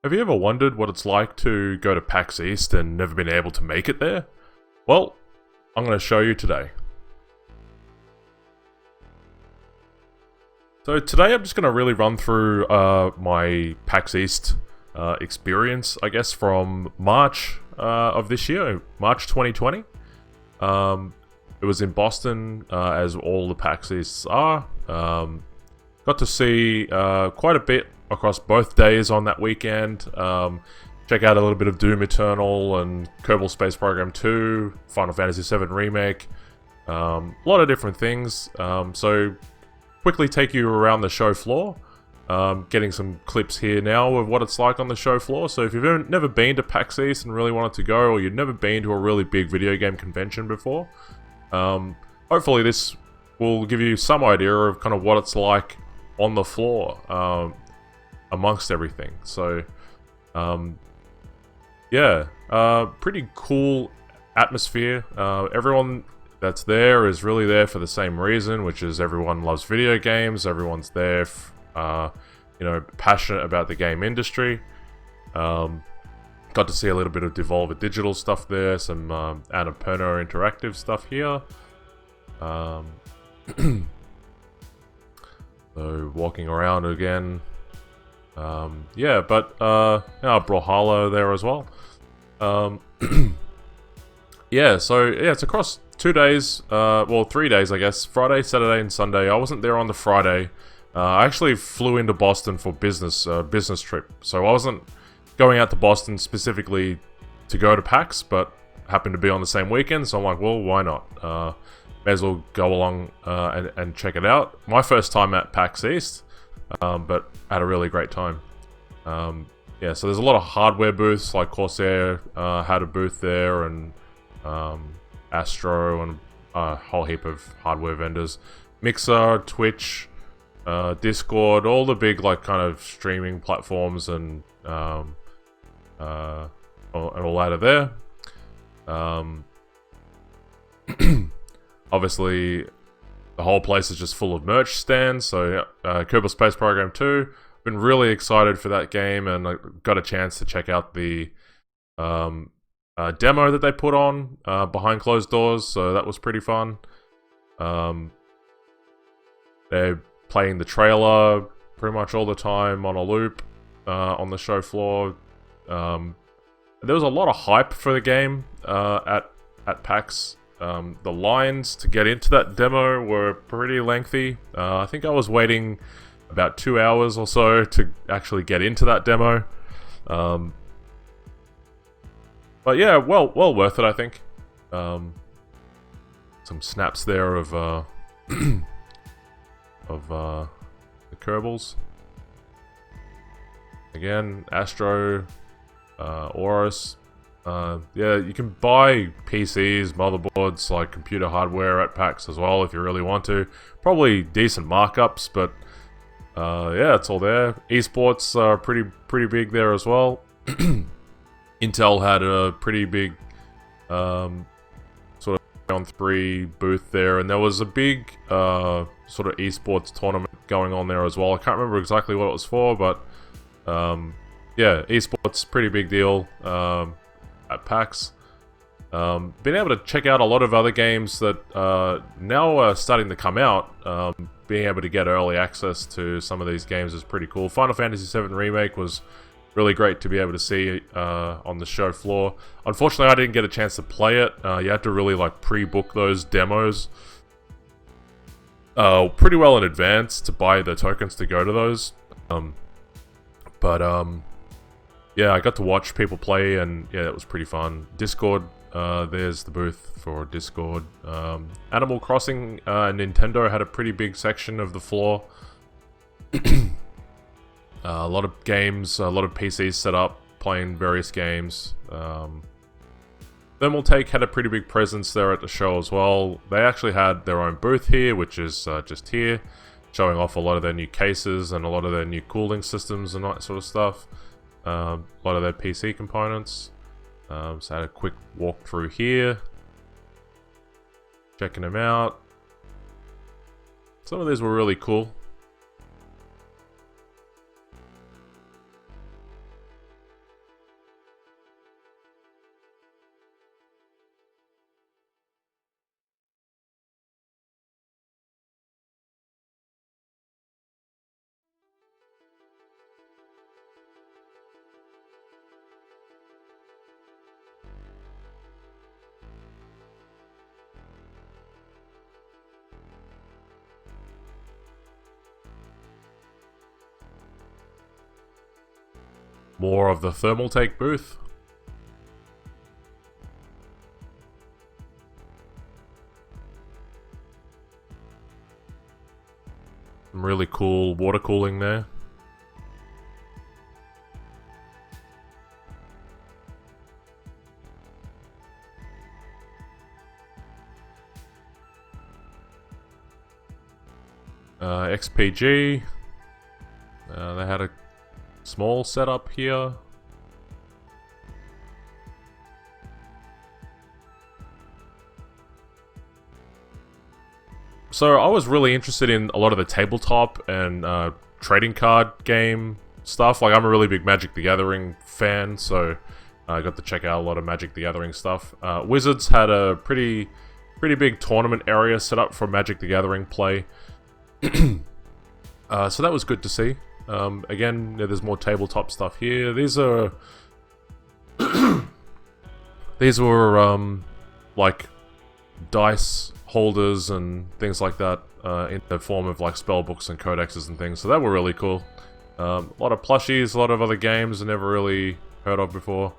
Have you ever wondered what it's like to go to PAX East and never been able to make it there? Well, I'm going to show you today. So today I'm just going to really run through my PAX East experience, I guess, from March of this year, March 2020. It was in Boston, as all the PAX Easts are. Got to see quite a bit across both days on that weekend. Check out a little bit of Doom Eternal and Kerbal Space Program 2, Final Fantasy VII Remake, a lot of different things. So quickly take you around the show floor, getting some clips here now of what it's like on the show floor. So if you've never been to PAX East and really wanted to go, or you've never been to a really big video game convention before, hopefully this will give you some idea of kind of what it's like on the floor, amongst everything. So, yeah, pretty cool atmosphere. Everyone that's there is really there for the same reason, which is everyone loves video games. Everyone's there, you know, passionate about the game industry. Got to see a little bit of Devolver Digital stuff there, some Annapurna Interactive stuff here. So walking around again. Yeah, but Brawlhalla there as well. Yeah, so yeah, it's across 2 days, well 3 days I guess, Friday, Saturday and Sunday. I wasn't there on the Friday. I actually flew into Boston for business trip, so I wasn't going out to Boston specifically to go to PAX, but happened to be on the same weekend, so I'm like, well, why not? May as well go along and check it out. My first time at PAX East, but had a really great time. Yeah, so there's a lot of hardware booths, like Corsair had a booth there, and Astro, and a whole heap of hardware vendors. Mixer, Twitch, Discord, all the big like kind of streaming platforms, and all out of there. Obviously, the whole place is just full of merch stands. So Kerbal Space Program 2, been really excited for that game, and I got a chance to check out the demo that they put on behind closed doors, so that was pretty fun. They're playing the trailer pretty much all the time on a loop on the show floor. There was a lot of hype for the game at PAX. The lines to get into that demo were pretty lengthy. I think I was waiting about 2 hours or so to actually get into that demo. But yeah, well worth it, I think. Some snaps there of the Kerbals. Again, Astro, Oris. Yeah, you can buy PCs, motherboards, like computer hardware at PAX as well if you really want to. Probably decent markups, but yeah, it's all there. Esports are pretty big there as well. Intel had a pretty big sort of round 3 booth there, and there was a big sort of esports tournament going on there as well. I can't remember exactly what it was for, but yeah, esports, pretty big deal at PAX. Been able to check out a lot of other games that now are starting to come out. Being able to get early access to some of these games is pretty cool. Final Fantasy VII Remake was really great to be able to see on the show floor. Unfortunately, I didn't get a chance to play it. You had to really like pre-book those demos pretty well in advance to buy the tokens to go to those. Yeah, I got to watch people play, and yeah, it was pretty fun. Discord, there's the booth for Discord. Animal Crossing, Nintendo had a pretty big section of the floor. A lot of games, a lot of PCs set up, playing various games. Thermaltake had a pretty big presence there at the show as well. They actually had their own booth here, which is just here, showing off a lot of their new cases and a lot of their new cooling systems and that sort of stuff. A lot of their PC components. So I had a quick walk through here, checking them out. Some of these were really cool. more of the thermal take booth. Some really cool water cooling there. XPG. They had a small setup here. So I was really interested in a lot of the tabletop and trading card game stuff. Like, I'm a really big Magic the Gathering fan, so I got to check out a lot of Magic the Gathering stuff. Wizards had a pretty big tournament area set up for Magic the Gathering play. So that was good to see. Again, yeah, there's more tabletop stuff here. These are... these were, like, dice holders and things like that, in the form of, like, spell books and codexes and things. So that were really cool. A lot of plushies, a lot of other games I never really heard of before.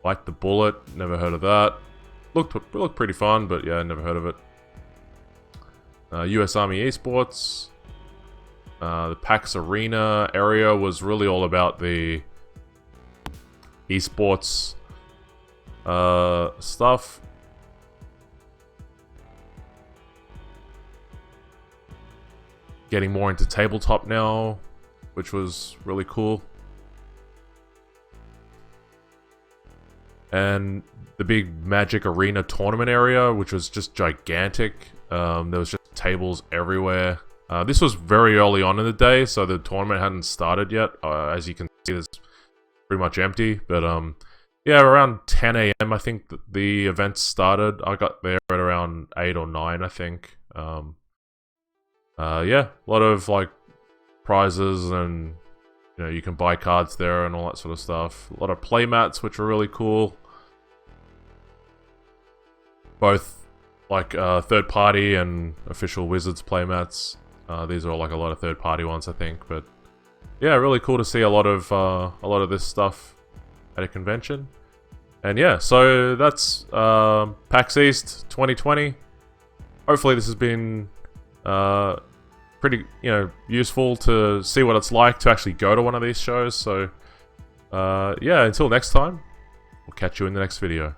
Bite the Bullet, never heard of that. Looked pretty fun, but yeah, never heard of it. US Army Esports. The PAX Arena area was really all about the esports stuff. Getting more into tabletop now, which was really cool. And the big Magic Arena tournament area, which was just gigantic. There was just tables everywhere. This was very early on in the day, so the tournament hadn't started yet. As you can see, it's pretty much empty. But yeah, around 10 a.m. I think the event started. I got there at around 8 or 9, I think. Yeah, a lot of like prizes, and you know, you can buy cards there and all that sort of stuff. A lot of playmats, which are really cool. Both like third-party and official Wizards playmats. These are like a lot of third-party ones, I think. But yeah, really cool to see a lot of this stuff at a convention. And yeah, so that's PAX East 2020. Hopefully, this has been pretty, useful to see what it's like to actually go to one of these shows. So yeah, until next time, we'll catch you in the next video.